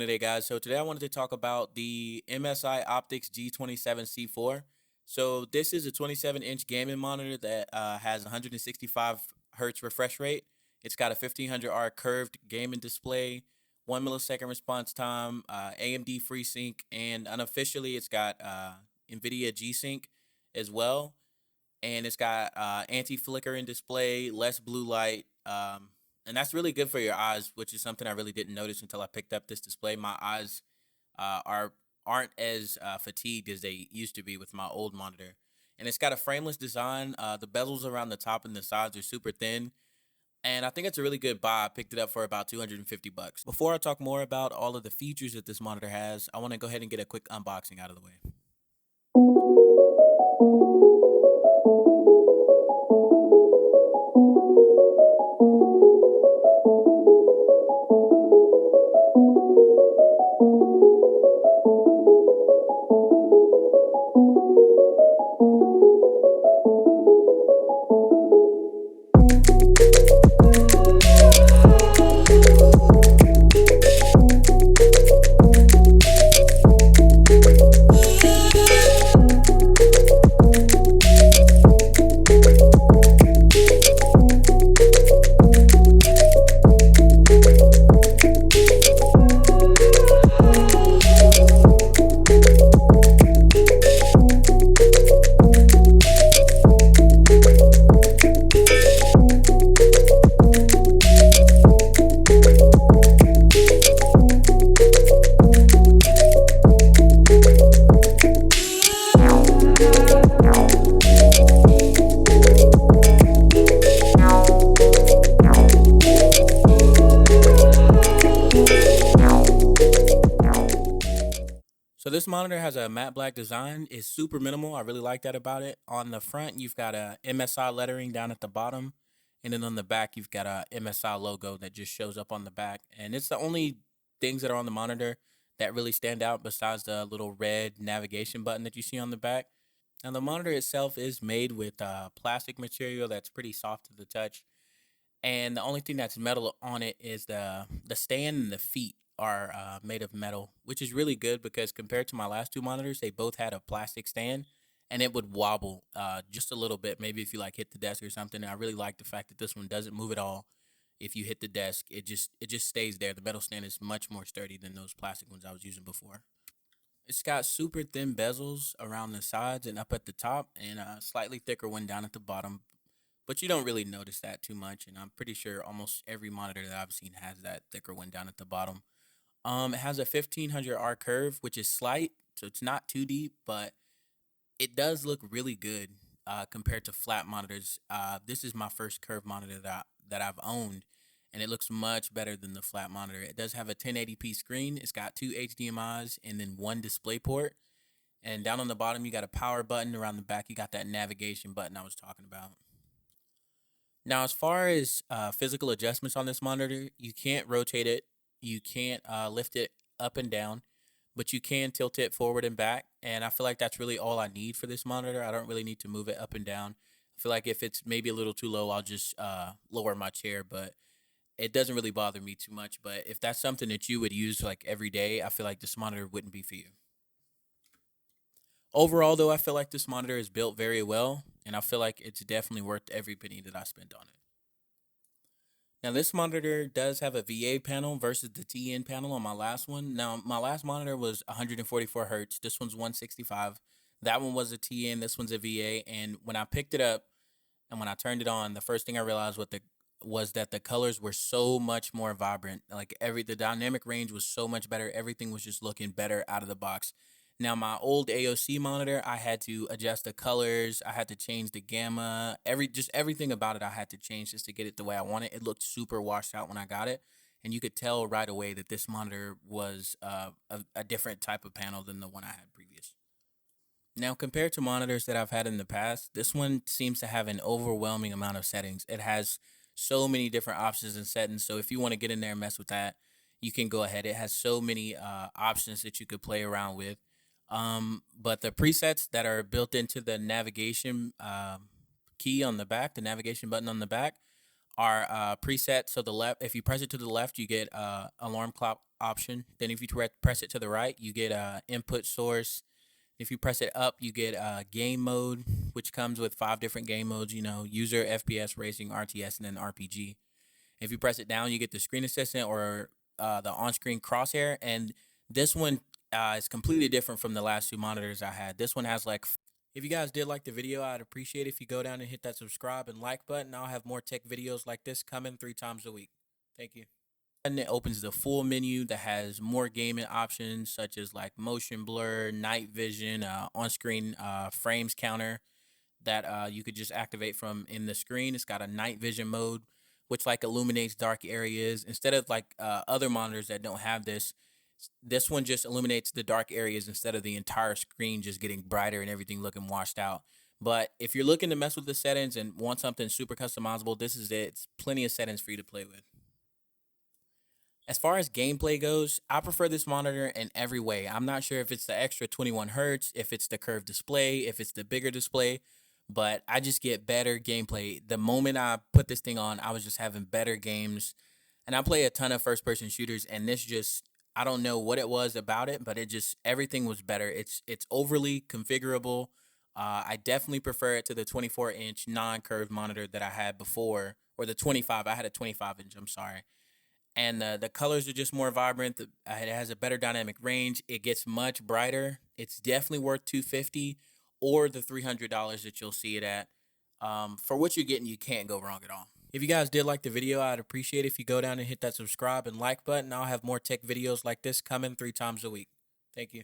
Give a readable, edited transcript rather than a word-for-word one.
today, guys? So today I wanted to talk about the MSI Optics G27C4. So this is a 27-inch gaming monitor that has 165 hertz refresh rate. It's got a 1500R curved gaming display, 1 millisecond response time, AMD FreeSync, and unofficially it's got NVIDIA G-Sync as well. And it's got anti-flickering display, less blue light, and that's really good for your eyes, which is something I really didn't notice until I picked up this display. My eyes aren't as fatigued as they used to be with my old monitor, and it's got a frameless design. The bezels around the top and the sides are super thin, and I think it's a really good buy. I picked it up for about $250. Before I talk more about all of the features that this monitor has, I want to go ahead and get a quick unboxing out of the way. So this monitor has a matte black design. It's super minimal. I really like that about it. On the front, you've got a MSI lettering down at the bottom. And then on the back, you've got a MSI logo that just shows up on the back. And it's the only things that are on the monitor that really stand out besides the little red navigation button that you see on the back. Now the monitor itself is made with plastic material that's pretty soft to the touch. And the only thing that's metal on it is the stand and the feet are made of metal, which is really good because compared to my last two monitors, they both had a plastic stand and it would wobble just a little bit, maybe if you like hit the desk or something. And I really like the fact that this one doesn't move at all. If you hit the desk, it just stays there. The metal stand is much more sturdy than those plastic ones I was using before. It's got super thin bezels around the sides and up at the top, and a slightly thicker one down at the bottom. But you don't really notice that too much, and I'm pretty sure almost every monitor that I've seen has that thicker one down at the bottom. It has a 1500R curve, which is slight, so it's not too deep, but it does look really good compared to flat monitors. This is my first curved monitor that I've owned, and it looks much better than the flat monitor. It does have a 1080p screen. It's got two HDMIs and then one display port. And down on the bottom, you got a power button. Around the back, you got that navigation button I was talking about. Now, as far as physical adjustments on this monitor, you can't rotate it. You can't lift it up and down, but you can tilt it forward and back. And I feel like that's really all I need for this monitor. I don't really need to move it up and down. I feel like if it's maybe a little too low, I'll just lower my chair, but it doesn't really bother me too much. But if that's something that you would use like every day, I feel like this monitor wouldn't be for you. Overall, though, I feel like this monitor is built very well, and I feel like it's definitely worth every penny that I spent on it. Now, this monitor does have a VA panel versus the TN panel on my last one. Now, my last monitor was 144 hertz. This one's 165. That one was a TN. This one's a VA. And when I picked it up and when I turned it on, the first thing I realized was that the colors were so much more vibrant. Like the dynamic range was so much better. Everything was just looking better out of the box. Now, my old AOC monitor, I had to adjust the colors. I had to change the gamma. Everything about it I had to change just to get it the way I want it. It looked super washed out when I got it. And you could tell right away that this monitor was a different type of panel than the one I had previous. Now, compared to monitors that I've had in the past, this one seems to have an overwhelming amount of settings. It has so many different options and settings. So if you want to get in there and mess with that, you can go ahead. It has so many options that you could play around with. But the presets that are built into the navigation key on the back, the navigation button on the back, are preset. So the left, if you press it to the left, you get alarm clock option. Then if you press it to the right, you get input source. If you press it up, you get game mode, which comes with 5 different game modes. You know, user, FPS, racing, RTS, and then RPG. If you press it down, you get the screen assistant or the on-screen crosshair. And this one is completely different from the last 2 monitors I had. This one has like, if you guys did like the video, I'd appreciate it if you go down and hit that subscribe and like button. I'll have more tech videos like this coming 3 times a week. Thank you. And it opens the full menu that has more gaming options such as like motion blur, night vision, on-screen frames counter that you could just activate from in the screen. It's got a night vision mode, which like illuminates dark areas instead of like other monitors that don't have this. This one just illuminates the dark areas instead of the entire screen just getting brighter and everything looking washed out. But if you're looking to mess with the settings and want something super customizable, this is it. It's plenty of settings for you to play with. As far as gameplay goes, I prefer this monitor in every way. I'm not sure if it's the extra 21 hertz, if it's the curved display, if it's the bigger display, but I just get better gameplay. The moment I put this thing on, I was just having better games. And I play a ton of first-person shooters, and this just, I don't know what it was about it, but it just, everything was better. It's overly configurable. I definitely prefer it to the 24-inch non-curved monitor that I had before, or the 25. I had a 25-inch, I'm sorry. And the colors are just more vibrant. It has a better dynamic range. It gets much brighter. It's definitely worth $250 or the $300 that you'll see it at. For what you're getting, you can't go wrong at all. If you guys did like the video, I'd appreciate it if you go down and hit that subscribe and like button. I'll have more tech videos like this coming 3 times a week. Thank you.